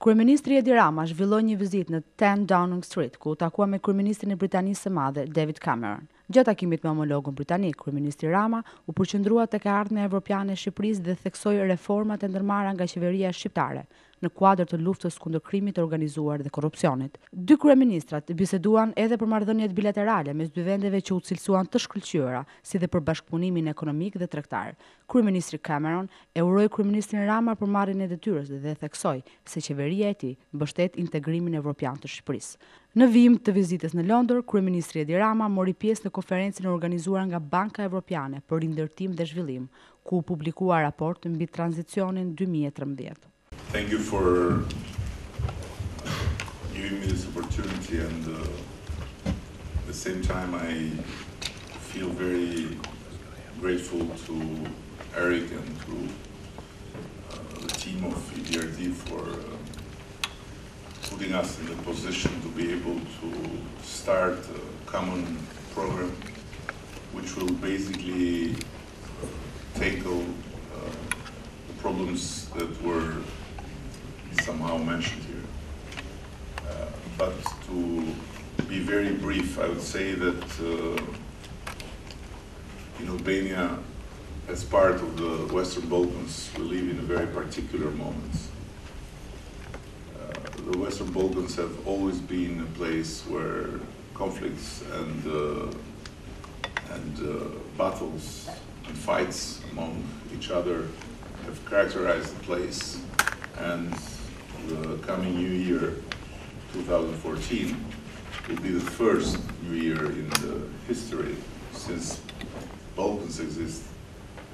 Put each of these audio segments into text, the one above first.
Kryeministri Edi Rama zhvilloi një vizitë në 10 Downing Street, ku u takua me Kryeministrin e Britanisë së Madhe, David Cameron. Gjatë takimit me homologun britanik, Kryeministri Rama u përqendrua tek ardhmja evropiane e Shqipërisë dhe theksoi reformat e ndërmarra nga Qeveria shqiptare në kuadër të luftës kundër krimit, organizuar dhe korrupsionit. Dy kryeministrat biseduan edhe për marrëdhëniet bilaterale mes dy vendeve që u cilësuan të shkëlqyera, si dhe për bashkëpunimin ekonomik dhe tregtar. Kryeministri Cameron e uroi Kryeministrin Rama për marrjen e detyrës dhe theksoi se qeveria e tij mbështet integrimin evropian të Shqipërisë. Në vijim të vizitës në Londër, Kryeministri Edi Rama mori pjesë në konferencën e organizuar nga Banka Evropiane për Rindërtim dhe Zhvillim, ku u publikua raport mbi tranzicionin 2013. Thank you for giving me this opportunity, and at the same time I feel very grateful to Eric and to the team of EBRD for putting us in the position to be able to start a common program which will basically tackle the problems that were somehow mentioned here. But to be very brief, I would say that in Albania, as part of the Western Balkans, we live in a very particular moment. The Western Balkans have always been a place where conflicts and battles and fights among each other have characterized the place, and the coming new year, 2014, will be the first new year in the history since Balkans exist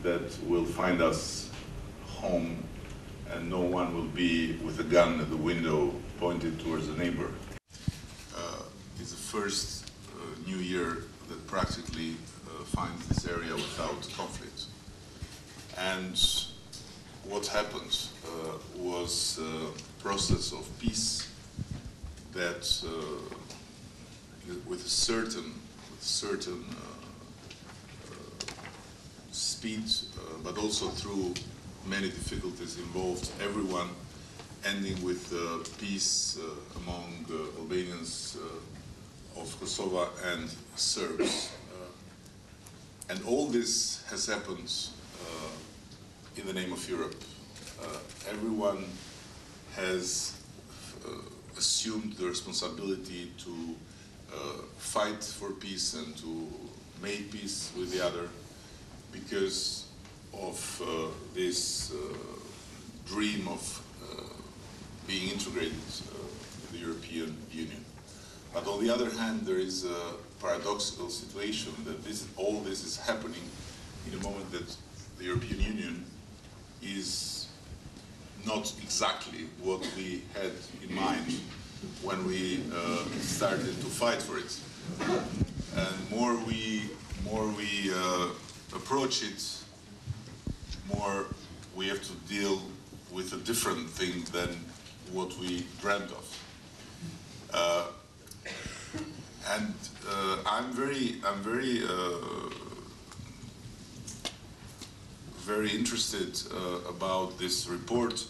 that will find us home and no one will be with a gun at the window pointed towards a neighbor. It's the first new year that practically finds this area without conflict. And what happened was a process of peace that with a certain speed, but also through many difficulties involved everyone, ending with peace among Albanians of Kosovo and Serbs. And all this has happened in the name of Europe. Everyone has assumed the responsibility to fight for peace and to make peace with the other because of this dream of being integrated in the European Union. But on the other hand, there is a paradoxical situation that all this is happening in a moment that the European Union is not exactly what we had in mind when we started to fight for it. And more we approach it, more we have to deal with a different thing than what we dreamt of. I'm very interested about this report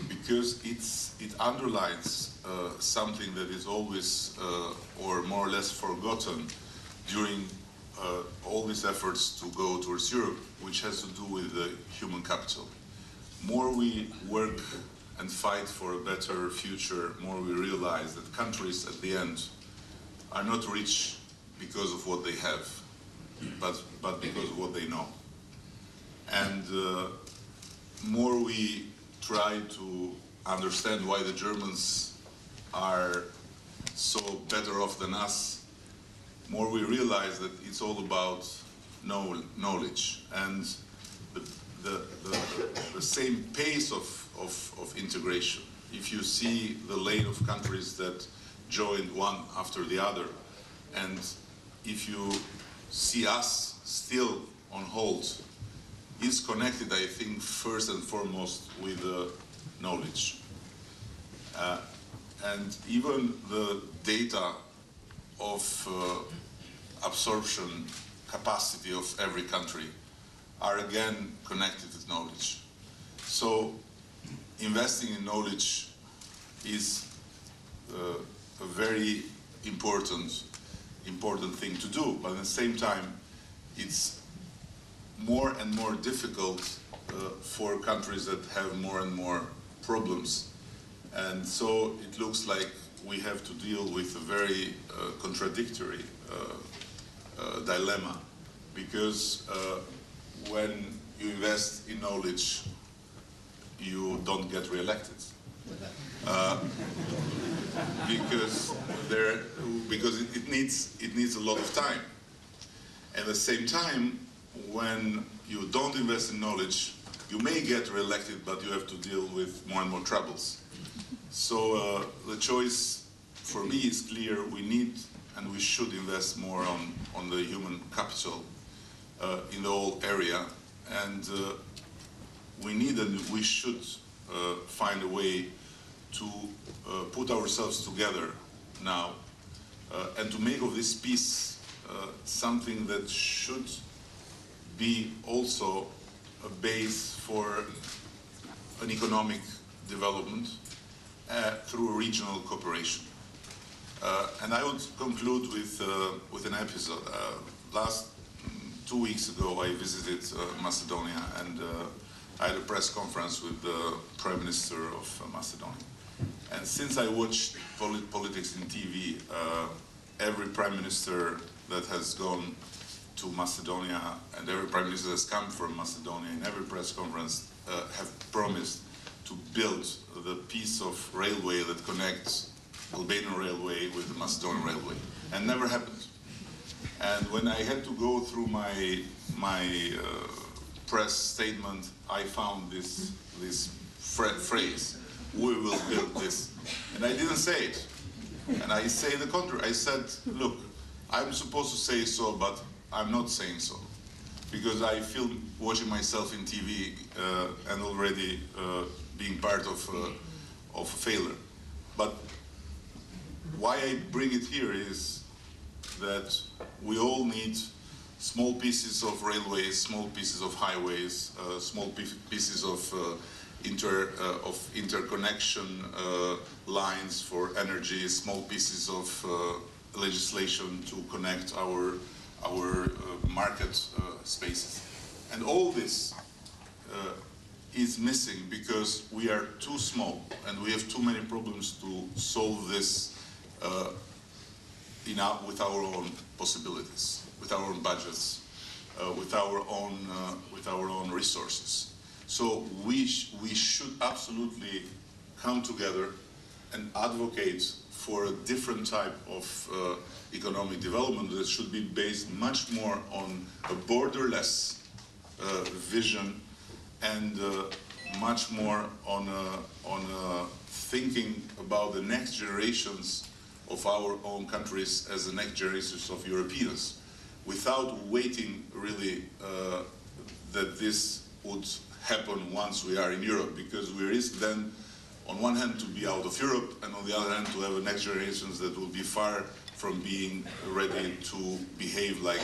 because it underlines something that is always or more or less forgotten during all these efforts to go towards Europe, which has to do with the human capital. More we work and fight for a better future, more we realize that countries at the end are not rich because of what they have, but because of what they know. And more we try to understand why the Germans are so better off than us, more we realize that it's all about knowledge and the same pace of integration. If you see the lane of countries that joined one after the other, and if you see us still on hold, is connected, I think, first and foremost with knowledge. And even the data of absorption capacity of every country are again connected with knowledge. So investing in knowledge is a very important thing to do, but at the same time, it's more and more difficult for countries that have more and more problems. And so it looks like we have to deal with a very contradictory dilemma, because when you invest in knowledge, you don't get re-elected. Because it needs a lot of time. At the same time, when you don't invest in knowledge, you may get re-elected, but you have to deal with more and more troubles. So the choice for me is clear. We need and we should invest more on the human capital in the whole area, and we need and we should find a way to put ourselves together now and to make of this peace something that should be also a base for an economic development through regional cooperation. And I would conclude with an episode. Last 2 weeks ago, I visited Macedonia, and I had a press conference with the Prime Minister of Macedonia. And since I watched politics in TV, every Prime Minister that has gone to Macedonia and every Prime Minister that's come from Macedonia in every press conference have promised to build the piece of railway that connects Albanian railway with the Macedonian railway, and never happened. And when I had to go through my press statement, I found this phrase, "We will build this," and I didn't say it. And I say the contrary. I said, look, I'm supposed to say so, but I'm not saying so, because I feel watching myself in TV and already being part of a failure. But why I bring it here is that we all need small pieces of railways, small pieces of highways, small pieces of interconnection lines for energy, small pieces of legislation to connect our market spaces. And all this is missing because we are too small and we have too many problems to solve this with our own possibilities, with our own budgets, with our own resources. So we should absolutely come together and advocate for a different type of economic development that should be based much more on a borderless vision and much more on thinking about the next generations of our own countries as the next generations of Europeans, without waiting really that this would happen once we are in Europe, because we risk then on one hand to be out of Europe, and on the other hand to have a next generations that will be far from being ready to behave like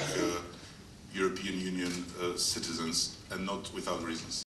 European Union citizens, and not without reasons.